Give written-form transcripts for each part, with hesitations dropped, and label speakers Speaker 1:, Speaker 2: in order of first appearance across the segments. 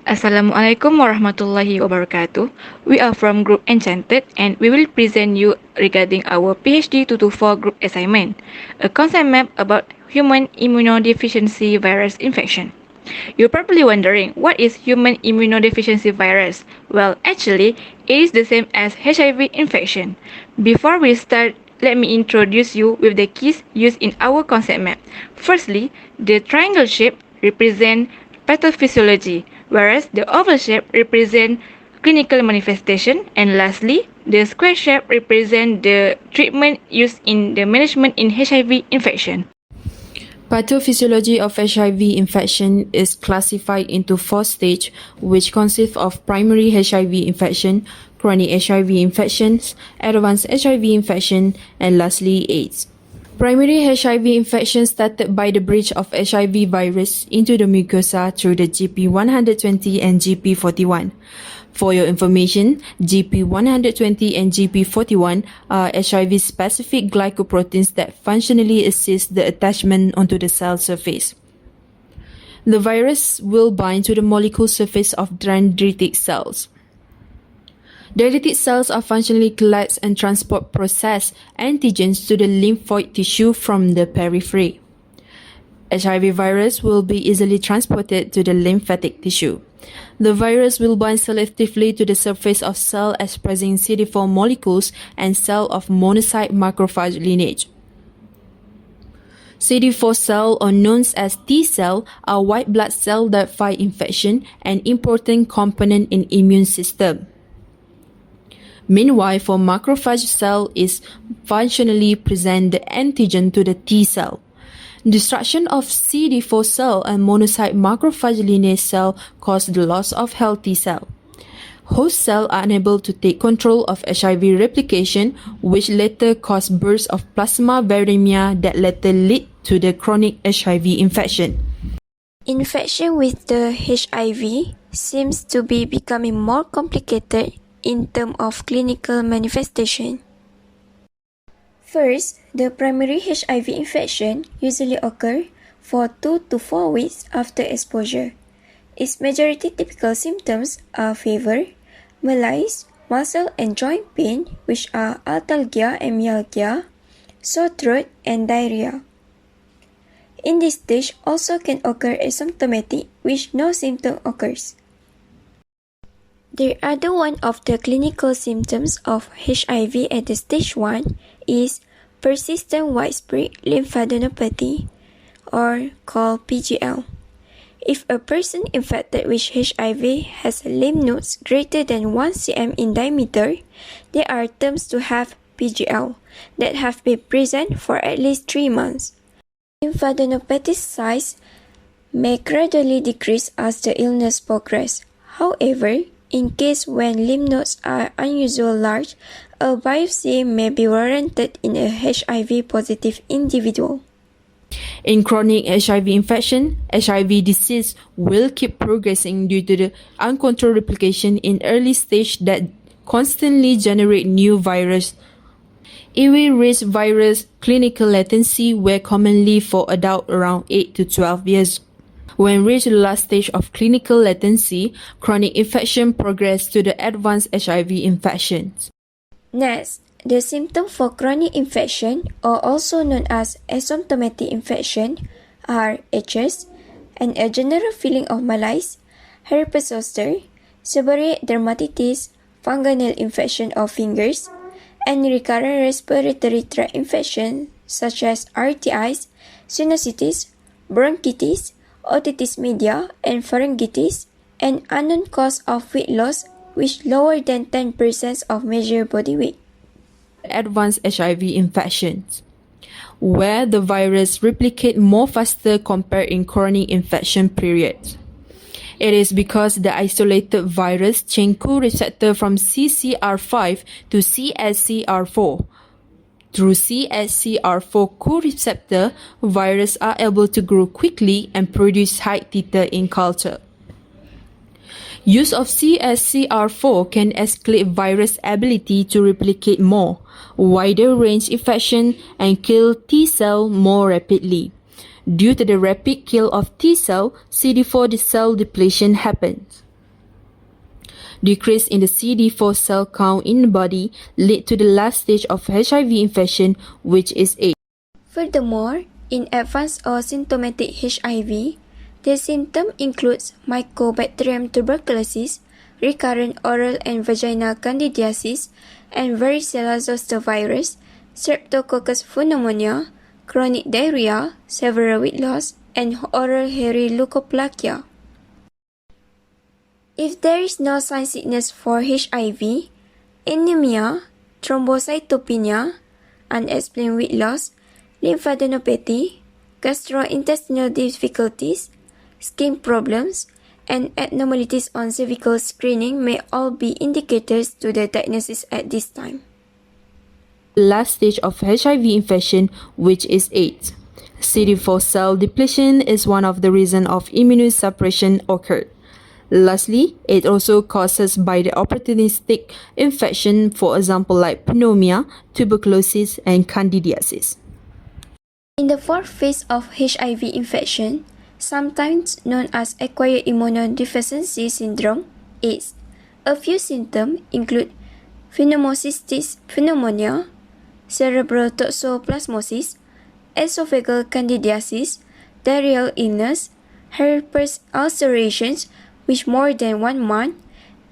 Speaker 1: Assalamualaikum warahmatullahi wabarakatuh. We are from Group Enchanted and we will present you regarding our PHD224 group assignment, a concept map about human immunodeficiency virus infection. You're probably wondering, what is human immunodeficiency virus? Well, actually, it is the same as HIV infection. Before we start, let me introduce you with the keys used in our concept map. Firstly, the triangle shape represents pathophysiology, whereas the oval shape represents clinical manifestation, and lastly, the square shape represents the treatment used in the management in HIV infection.
Speaker 2: Pathophysiology of HIV infection is classified into four stages, which consist of primary HIV infection, chronic HIV infections, advanced HIV infection, and lastly AIDS. Primary HIV infection started by the breach of HIV virus into the mucosa through the GP120 and GP41. For your information, GP120 and GP41 are HIV-specific glycoproteins that functionally assist the attachment onto the cell surface. The virus will bind to the molecule surface of dendritic cells. Dendritic cells are functionally collect and transport process antigens to the lymphoid tissue from the periphery. HIV virus will be easily transported to the lymphatic tissue. The virus will bind selectively to the surface of cell expressing CD4 molecules and cell of monocyte macrophage lineage. CD4 cell, or known as T cell, are white blood cells that fight infection and important component in immune system. Meanwhile, for macrophage cell is functionally present the antigen to the T cell. Destruction of CD4 cell and monocyte macrophage lineage cell cause the loss of healthy cell. Host cells are unable to take control of HIV replication, which later cause bursts of plasma viremia that later lead to the chronic HIV infection.
Speaker 3: Infection with the HIV seems to be becoming more complicated in terms of clinical manifestation. First, the primary HIV infection usually occurs for 2 to 4 weeks after exposure. Its majority typical symptoms are fever, malaise, muscle and joint pain, which are arthalgia and myalgia, sore throat, and diarrhea. In this stage also can occur asymptomatic, which no symptom occurs. The other one of the clinical symptoms of HIV at the stage 1 is persistent widespread lymphadenopathy, or called PGL. If a person infected with HIV has lymph nodes greater than 1 cm in diameter, they are termed to have PGL that have been present for at least 3 months. Lymphadenopathy size may gradually decrease as the illness progresses. However, in case when lymph nodes are unusually large, a biopsy may be warranted in a HIV-positive individual.
Speaker 2: In chronic HIV infection, HIV disease will keep progressing due to the uncontrolled replication in early stage that constantly generate new virus. It will reach virus clinical latency where commonly for adults around 8 to 12 years. When reached the last stage of clinical latency, chronic infection progress to the advanced HIV infections.
Speaker 3: Next, the symptoms for chronic infection, or also known as asymptomatic infection, are itches and a general feeling of malaise, herpes zoster, seborrheic dermatitis, fungal nail infection of fingers, and recurrent respiratory tract infection such as RTIs, sinusitis, bronchitis, otitis media, and pharyngitis, and unknown cause of weight loss which lower than 10% of measured body weight.
Speaker 2: Advanced HIV infections, where the virus replicate more faster compared in chronic infection periods. It is because the isolated virus change co-receptor from CCR5 to CSCR4. Through CSCR4 co-receptor, viruses are able to grow quickly and produce high titer in culture. Use of CSCR4 can escalate virus ability to replicate more, wider range infection, and kill T cell more rapidly. Due to the rapid kill of T cell, CD4 cell depletion happens. Decrease in the CD4 cell count in the body lead to the last stage of HIV infection, which is AIDS.
Speaker 3: Furthermore, in advanced or symptomatic HIV, the symptom includes Mycobacterium tuberculosis, recurrent oral and vaginal candidiasis, and varicella zoster virus, Streptococcus pneumonia, chronic diarrhea, severe weight loss, and oral hairy leukoplakia. If there is no sign sickness for HIV, anemia, thrombocytopenia, unexplained weight loss, lymphadenopathy, gastrointestinal difficulties, skin problems, and abnormalities on cervical screening may all be indicators to the diagnosis at this time.
Speaker 2: The last stage of HIV infection, which is AIDS. CD4 cell depletion is one of the reasons of immunosuppression occurred. Lastly, it also causes by the opportunistic infection, for example like pneumonia, tuberculosis, and candidiasis.
Speaker 3: In the fourth phase of HIV infection, sometimes known as acquired immunodeficiency syndrome, AIDS, a few symptoms include pneumocystis pneumonia, cerebral toxoplasmosis, esophageal candidiasis, diarrheal illness, herpes ulcerations with more than 1 month,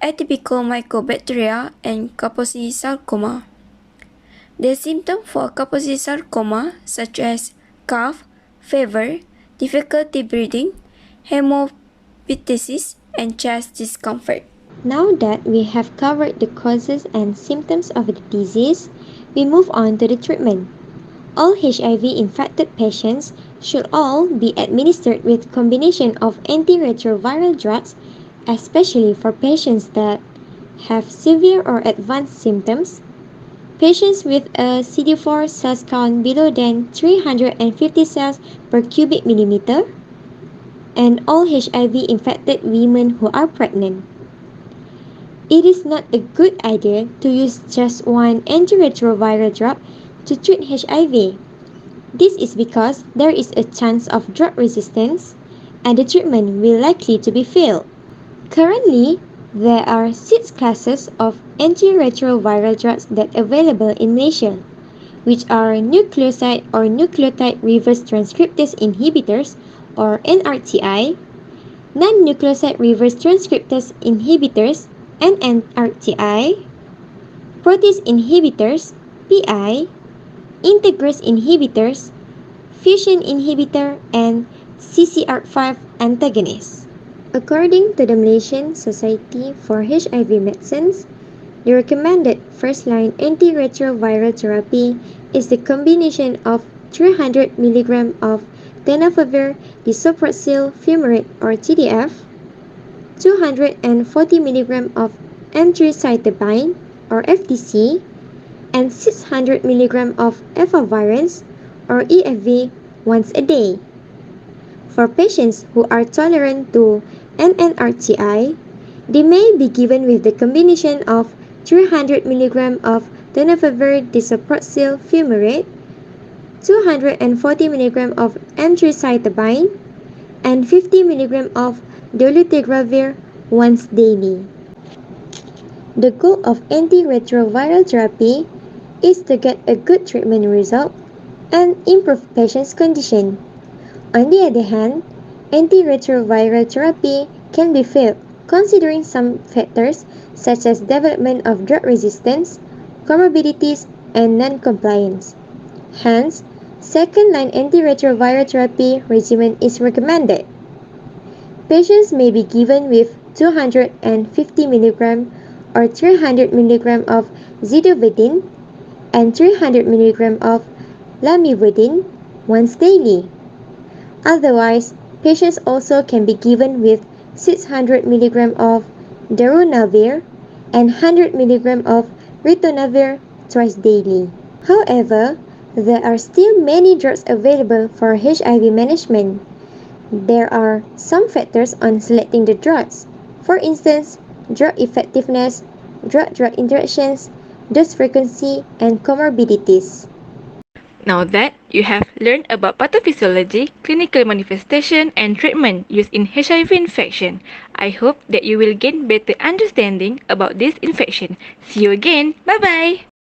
Speaker 3: atypical mycobacteria, and Kaposi sarcoma. The symptoms for Kaposi sarcoma, such as cough, fever, difficulty breathing, hemoptysis, and chest discomfort.
Speaker 4: Now that we have covered the causes and symptoms of the disease, we move on to the treatment. All HIV-infected patients should all be administered with combination of antiretroviral drugs, especially for patients that have severe or advanced symptoms, patients with a CD4 cells count below than 350 cells per cubic millimeter, and all HIV-infected women who are pregnant. It is not a good idea to use just one antiretroviral drug to treat HIV. This is because there is a chance of drug resistance and the treatment will likely to be failed. Currently, there are 6 classes of antiretroviral drugs that are available in Malaysia, which are nucleoside or nucleotide reverse transcriptase inhibitors or NRTI, non-nucleoside reverse transcriptase inhibitors NNRTI, protease inhibitors PI, integrase inhibitors, fusion inhibitor, and CCR5 antagonists. According to the Malaysian Society for HIV Medicines, the recommended first-line antiretroviral therapy is the combination of 300 mg of tenofovir disoproxil fumarate or TDF, 240 mg of emtricitabine or FDC, and 600 mg of efavirenz or EFV once a day. For patients who are tolerant to NNRTI, they may be given with the combination of 300 mg of tenofovir disoproxil fumarate, 240 mg of emtricitabine, and 50 mg of dolutegravir once daily. The goal of antiretroviral therapy is to get a good treatment result and improve patient's condition. On the other hand, antiretroviral therapy can be failed considering some factors such as development of drug resistance, comorbidities, and non-compliance. Hence, second-line antiretroviral therapy regimen is recommended. Patients may be given with 250 mg or 300 mg of zidovudine and 300 mg of lamivudine once daily. Otherwise, patients also can be given with 600 mg of darunavir and 100 mg of ritonavir twice daily. However, there are still many drugs available for HIV management. There are some factors on selecting the drugs. For instance, drug effectiveness, drug-drug interactions, dose frequency, and comorbidities.
Speaker 1: Now that You have learned about pathophysiology, clinical manifestation, and treatment used in HIV infection. I hope that you will gain better understanding about this infection. See you again. Bye bye.